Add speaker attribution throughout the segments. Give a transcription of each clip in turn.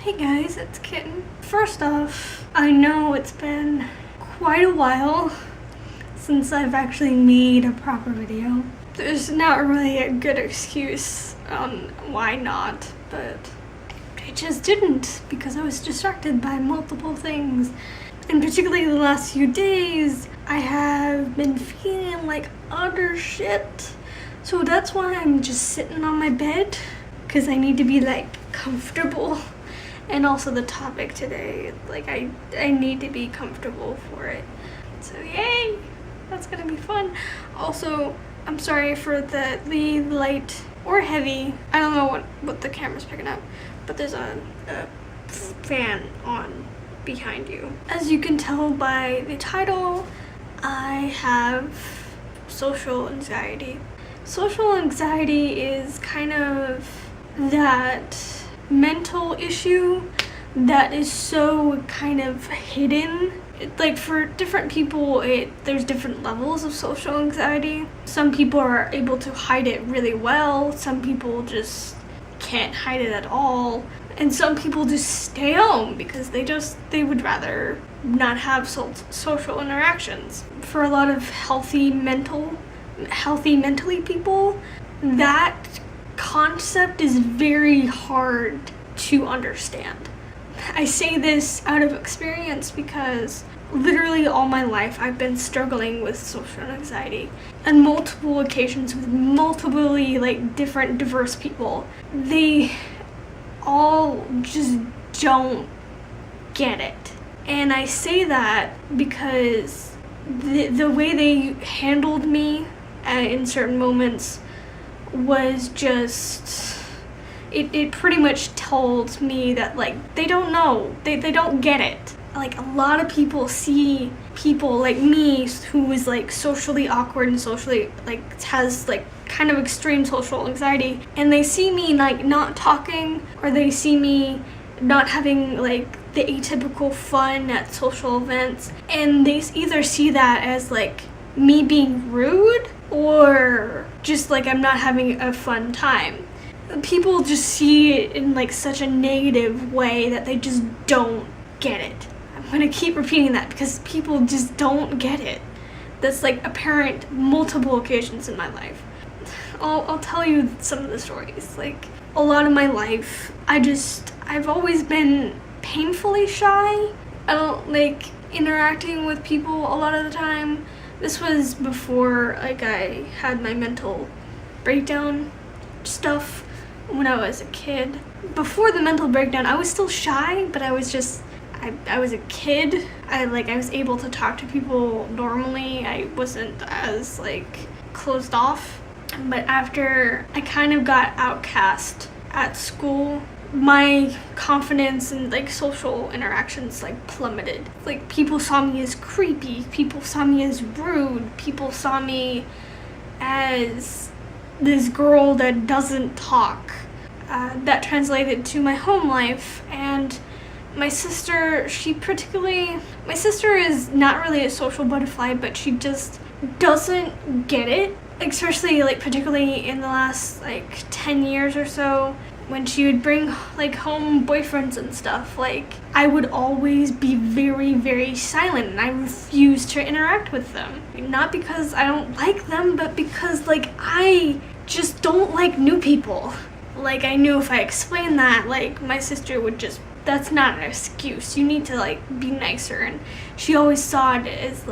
Speaker 1: Hey guys, it's Kitten. First off, I know it's been quite a while since I've actually made a proper video. There's not really a good excuse on why not, but I just didn't because I was distracted by multiple things. And particularly the last few days, I have been feeling like utter shit. So that's why I'm just sitting on my bed, because I need to be like comfortable. And also the topic today, like I need to be comfortable for it. So yay, that's gonna be fun. Also, I'm sorry for the light or heavy. I don't know what the camera's picking up, but there's a fan on behind you. As you can tell by the title, I have social anxiety. Social anxiety is kind of that mental issue that is so kind of hidden. Like for different people, there's different levels of social anxiety. Some people are able to hide it really well. Some people just can't hide it at all. And some people just stay home because they would rather not have social interactions. For a lot of healthy mentally people, that concept is very hard to understand. I say this out of experience because literally all my life I've been struggling with social anxiety on multiple occasions with multiply different diverse people. They all just don't get it. And I say that because the way they handled me in certain moments was just, it pretty much told me that they don't know, they don't get it. Like a lot of people see people like me who is socially awkward and socially has kind of extreme social anxiety, and they see me not talking, or they see me not having the atypical fun at social events, and they either see that as me being rude or just I'm not having a fun time. People just see it in such a negative way that they just don't get it. I'm gonna keep repeating that because people just don't get it. That's apparent multiple occasions in my life. I'll tell you some of the stories. A lot of my life, I've always been painfully shy. I don't like interacting with people a lot of the time. This was before I had my mental breakdown stuff when I was a kid. Before the mental breakdown, I was still shy, but I was a kid. I was able to talk to people normally. I wasn't as closed off. But after I kind of got outcast at school, my confidence in social interactions plummeted. People saw me as creepy, people saw me as rude, people saw me as this girl that doesn't talk. That translated to my home life, and my sister is not really a social butterfly, but she just doesn't get it, especially particularly in the last 10 years or so, when she would bring home boyfriends and stuff. I would always be very, very silent, and I refused to interact with them. Not because I don't like them, but because I just don't like new people. I knew if I explained that, my sister would just, that's not an excuse. You need to be nicer. And she always saw it as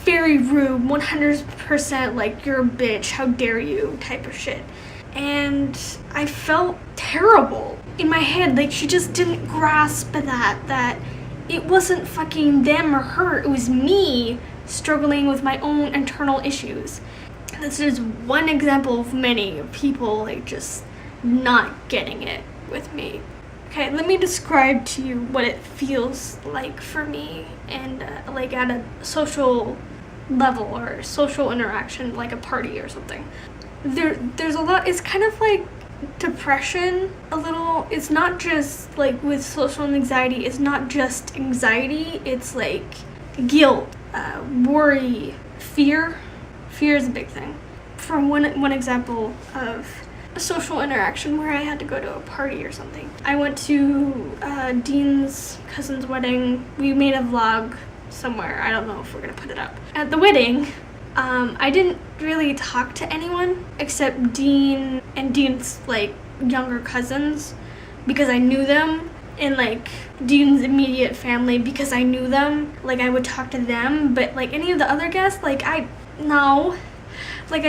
Speaker 1: very rude, 100% you're a bitch, how dare you type of shit. And I felt terrible in my head. She just didn't grasp that it wasn't fucking them or her, it was me struggling with my own internal issues. This is one example of many of people just not getting it with me. Okay, let me describe to you what it feels like for me, and at a social level or social interaction, a party or something. There's a lot. It's kind of depression a little. It's not just with social anxiety, it's not just anxiety, it's guilt, worry, fear. Fear is a big thing. For one example of a social interaction where I had to go to a party or something. I went to Dean's cousin's wedding. We made a vlog somewhere. I don't know if we're gonna put it up. At the wedding, I didn't really talk to anyone except Dean and Dean's like younger cousins because I knew them, and like Dean's immediate family because I knew them. Like I would talk to them, but like any of the other guests, like I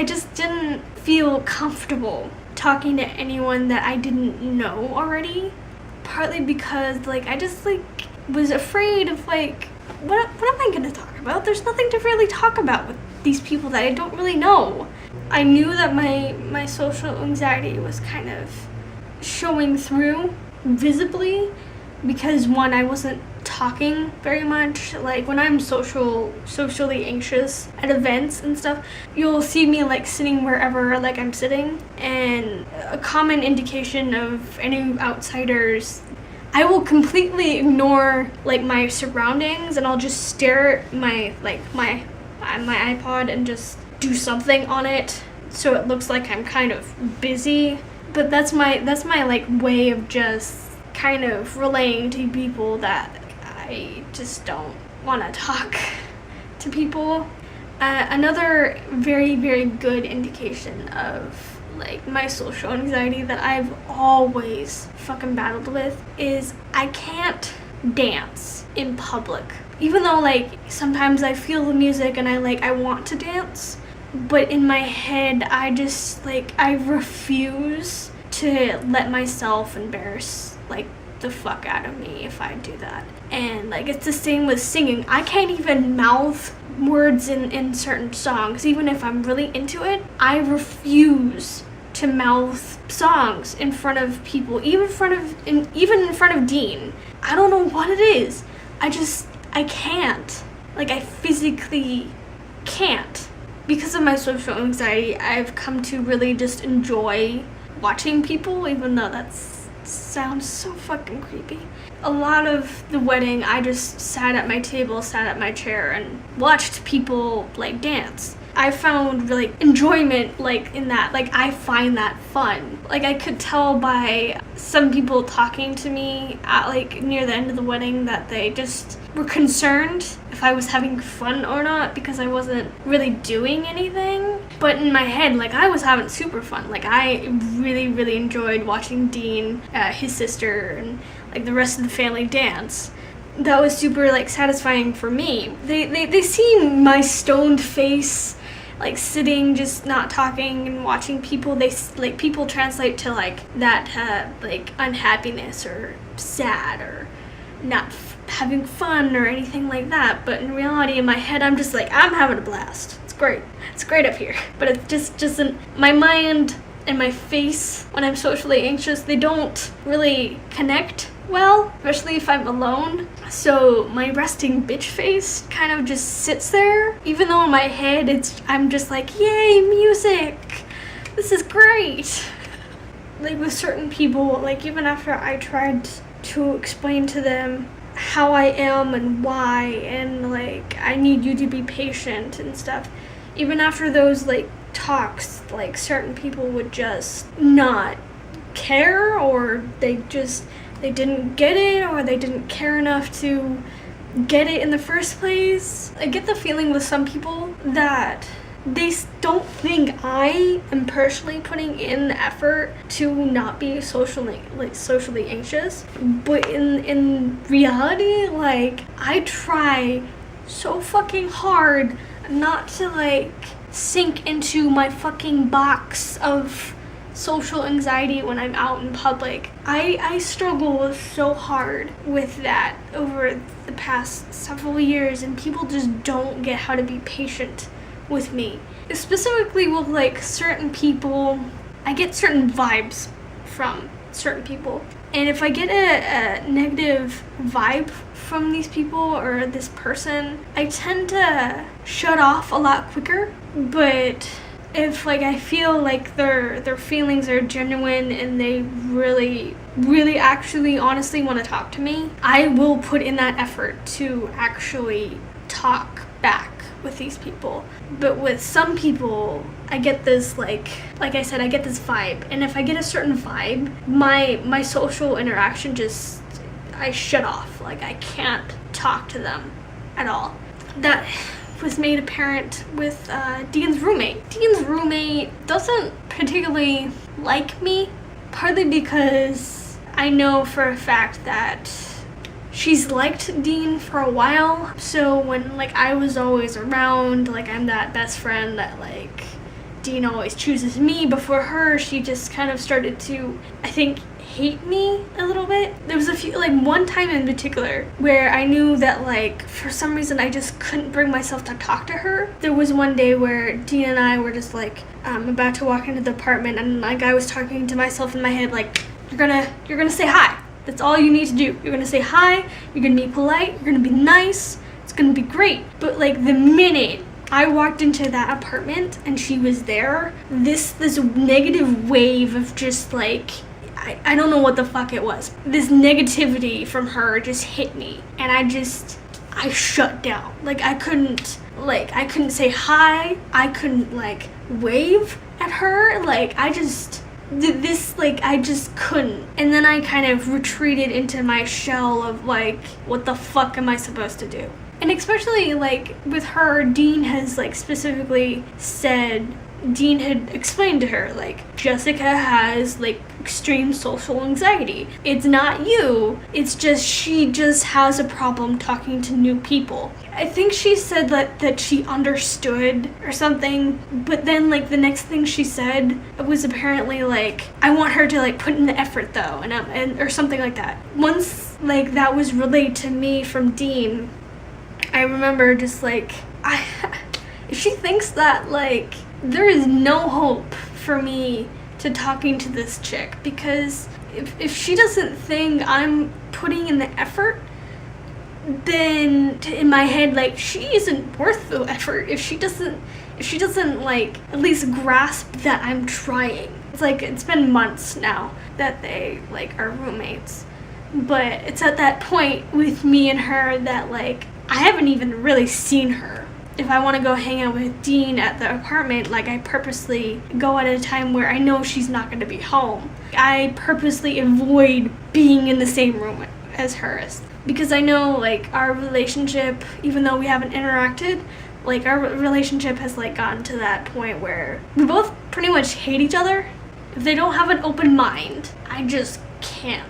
Speaker 1: just didn't feel comfortable talking to anyone that I didn't know already. Partly because like I just like was afraid of like what am I gonna talk about? There's nothing to really talk about with these people that I don't really know. I knew that my social anxiety was kind of showing through visibly because one, I wasn't talking very much. Like when I'm socially anxious at events and stuff, you'll see me like sitting wherever like I'm sitting, and a common indication of any outsiders, I will completely ignore like my surroundings and I'll just stare at my iPod and just do something on it so it looks like I'm kind of busy. But that's my like way of just kind of relaying to people that I just don't want to talk to people. Another very, very good indication of like my social anxiety that I've always fucking battled with is I can't dance in public. Even though like sometimes I feel the music and I want to dance, but in my head I just like I refuse to let myself embarrass like the fuck out of me if I do that. And like it's the same with singing. I can't even mouth words in certain songs. Even if I'm really into it, I refuse to mouth songs in front of people, even in front of Dean. I don't know what it is. I can't. Like I physically can't. Because of my social anxiety, I've come to really just enjoy watching people, even though that sounds so fucking creepy. A lot of the wedding, I just sat at my table, sat at my chair, and watched people like dance. I found really enjoyment like in that. Like I find that fun. Like I could tell by some people talking to me at like near the end of the wedding that they just were concerned if I was having fun or not because I wasn't really doing anything. But in my head, like I was having super fun. Like I really, really enjoyed watching Dean, his sister, and like the rest of the family dance. That was super like satisfying for me. They see my stoned face, like sitting just not talking and watching people. They like people translate to like that like unhappiness or sad or not having fun or anything like that. But in reality, in my head, I'm just like I'm having a blast. It's great up here. But it just doesn't. My mind and my face when I'm socially anxious, they don't really connect well, especially if I'm alone. So my resting bitch face kind of just sits there, even though in my head I'm just like, yay, music, this is great. Like with certain people, like even after I tried to explain to them how I am and why, and like I need you to be patient and stuff, even after those like talks, like certain people would just not care, or they didn't get it, or they didn't care enough to get it in the first place. I get the feeling with some people that they don't think I am personally putting in the effort to not be socially anxious. But in reality, like I try so fucking hard not to like sink into my fucking box of social anxiety when I'm out in public. I struggle so hard with that over the past several years, and people just don't get how to be patient with me. Specifically with like certain people, I get certain vibes from certain people. And if I get a negative vibe from these people or this person, I tend to shut off a lot quicker. But if like I feel like their feelings are genuine and they really, really actually honestly want to talk to me, I will put in that effort to actually talk back with these people. But with some people, I get this, like I said, I get this vibe. And if I get a certain vibe, my social interaction just, I shut off. Like, I can't talk to them at all. That was made apparent with Dean's roommate. Dean's roommate doesn't particularly like me, partly because I know for a fact that she's liked Dean for a while. So when, like, I was always around, like, I'm that best friend that, like, Dean always chooses me before her, she just kind of started to, I think, hate me a little bit. There was a few, like, one time in particular where I knew that, like, for some reason I just couldn't bring myself to talk to her. There was one day where Dean and I were just, like, about to walk into the apartment, and, like, I was talking to myself in my head, like, you're gonna say hi. That's all you need to do. You're gonna say hi, you're gonna be polite, you're gonna be nice, it's gonna be great. But, like, the minute I walked into that apartment and she was there, this negative wave of just, like, I don't know what the fuck it was. This negativity from her just hit me, and I shut down. Like, I couldn't say hi, I couldn't, like, wave at her, like, I just couldn't. And then I kind of retreated into my shell of, like, what the fuck am I supposed to do? And especially, like, with her, Dean has, like, specifically said, Dean had explained to her, like, Jessica has, like, extreme social anxiety. It's not you, it's just she just has a problem talking to new people. I think she said that she understood or something, but then, like, the next thing she said was apparently, like, I want her to, like, put in the effort though, and or something like that. Once, like, that was relayed to me from Dean, I remember just, like, if she thinks that, like, there is no hope for me to talking to this chick, because if she doesn't think I'm putting in the effort, then in my head, like, she isn't worth the effort. If she doesn't like at least grasp that I'm trying. It's like, it's been months now that they, like, are roommates, but it's at that point with me and her that, like, I haven't even really seen her. If I want to go hang out with Dean at the apartment, like, I purposely go at a time where I know she's not going to be home. I purposely avoid being in the same room as hers, because I know, like, our relationship, even though we haven't interacted, like, our relationship has, like, gotten to that point where we both pretty much hate each other. If they don't have an open mind, I just can't.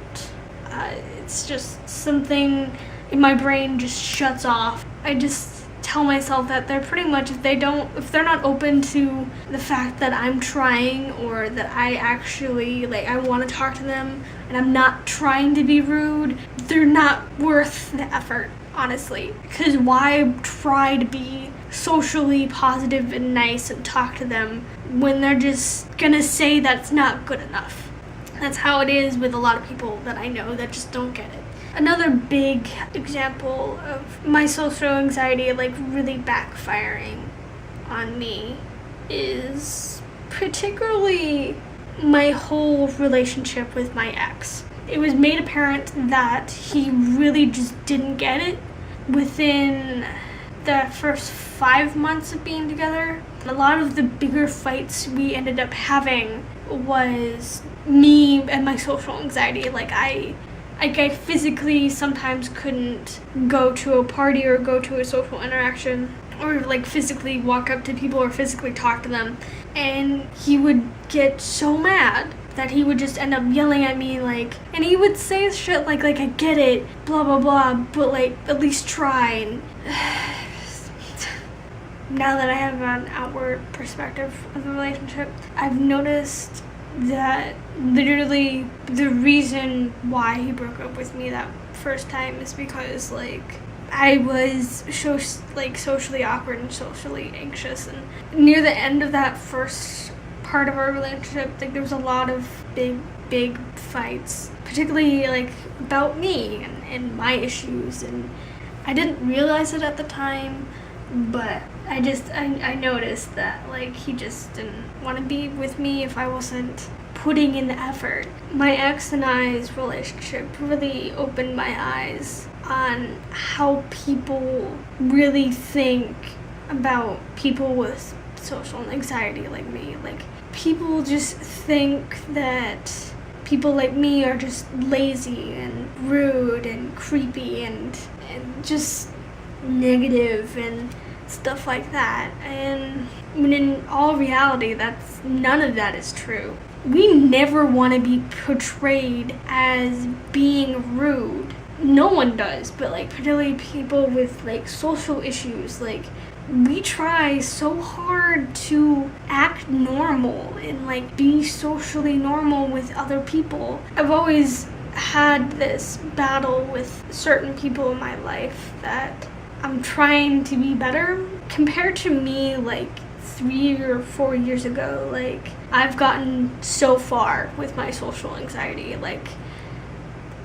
Speaker 1: It's just something in my brain just shuts off. I just tell myself that they're pretty much, if they're not open to the fact that I'm trying, or that I actually, like, I want to talk to them and I'm not trying to be rude, they're not worth the effort, honestly. Because why try to be socially positive and nice and talk to them when they're just gonna say that's not good enough? That's how it is with a lot of people that I know that just don't get it. Another big example of my social anxiety, like, really backfiring on me is particularly my whole relationship with my ex. It was made apparent that he really just didn't get it within the first 5 months of being together. A lot of the bigger fights we ended up having was me and my social anxiety. Like, I physically sometimes couldn't go to a party or go to a social interaction, or, like, physically walk up to people or physically talk to them, and he would get so mad that he would just end up yelling at me, like, and he would say shit like I get it, blah blah blah, but, like, at least try. And now that I have an outward perspective of the relationship, I've noticed that literally the reason why he broke up with me that first time is because, like, I was so, like, socially awkward and socially anxious, and near the end of that first part of our relationship, like, there was a lot of big fights, particularly, like, about me and my issues, and I didn't realize it at the time, but I noticed that, like, he just didn't want to be with me if I wasn't putting in the effort. My ex and I's relationship really opened my eyes on how people really think about people with social anxiety like me. Like, people just think that people like me are just lazy and rude and creepy and just negative and stuff like that. And when in all reality, none of that is true. We never want to be portrayed as being rude. No one does, but like particularly people with like social issues. Like, we try so hard to act normal and like be socially normal with other people. I've always had this battle with certain people in my life that I'm trying to be better. Compared to me like 3 or 4 years ago, like, I've gotten so far with my social anxiety. Like,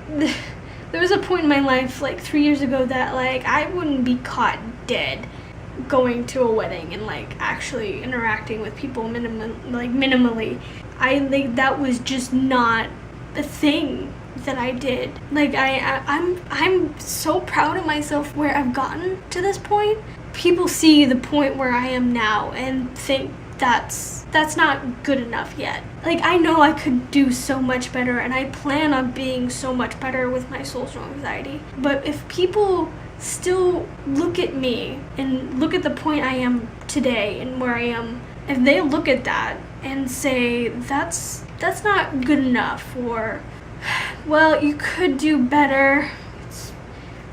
Speaker 1: there was a point in my life like 3 years ago that like I wouldn't be caught dead going to a wedding and like actually interacting with people minimally. That was just not the thing that I did. Like, I'm so proud of myself where I've gotten to this point. People see the point where I am now and think that's not good enough yet. Like, I know I could do so much better, and I plan on being so much better with my social anxiety. But if people still look at me and look at the point I am today and where I am, if they look at that and say that's not good enough, or well, you could do better,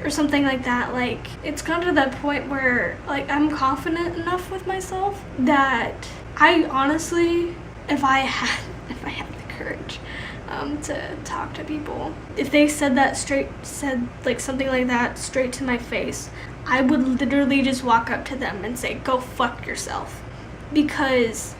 Speaker 1: or something like that, like, it's gotten to that point where like I'm confident enough with myself that I honestly, if I had the courage to talk to people, if they said like something like that straight to my face, I would literally just walk up to them and say, go fuck yourself. Because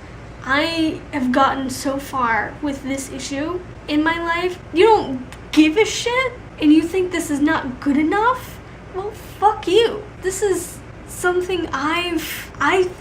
Speaker 1: I have gotten so far with this issue in my life. You don't give a shit and you think this is not good enough? Well, fuck you. This is something I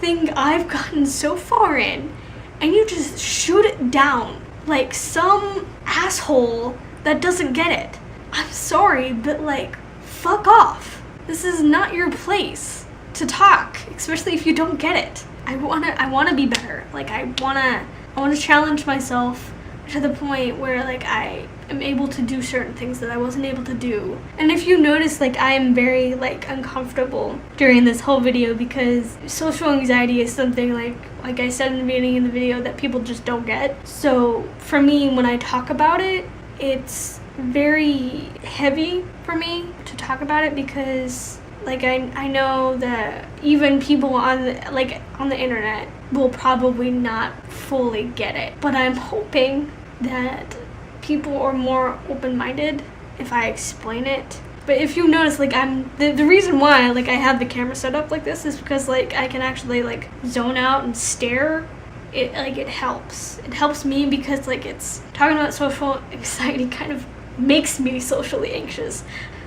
Speaker 1: think I've gotten so far in, and you just shoot it down like some asshole that doesn't get it. I'm sorry, but like, fuck off. This is not your place to talk, especially if you don't get it. I wanna be better. Like, I wanna challenge myself to the point where like I am able to do certain things that I wasn't able to do. And if you notice, like, I am very like uncomfortable during this whole video because social anxiety is something like I said in the beginning of the video that people just don't get. So for me, when I talk about it, it's very heavy for me to talk about it because like I know that even people on the internet will probably not fully get it. But I'm hoping that people are more open-minded if I explain it. But if you notice, like, the reason why like I have the camera set up like this is because like I can actually like zone out and stare. It helps. It helps me because like it's talking about social anxiety kind of makes me socially anxious.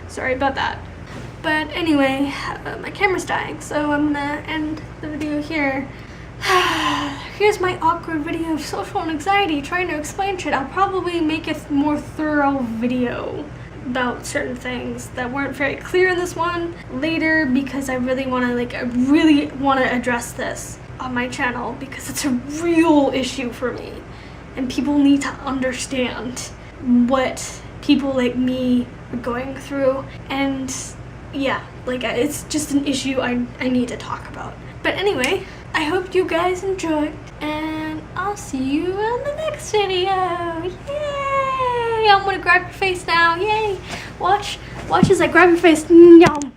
Speaker 1: Sorry about that. But anyway, my camera's dying, so I'm gonna end the video here. Here's my awkward video of social anxiety trying to explain shit. I'll probably make a more thorough video about certain things that weren't very clear in this one later, because I really want to address this on my channel because it's a real issue for me and people need to understand what people like me are going through. And yeah, like, it's just an issue I need to talk about. But anyway, I hope you guys enjoyed, and I'll see you in the next video. Yay! I'm gonna grab your face now. Yay! Watch as I grab your face. Yum.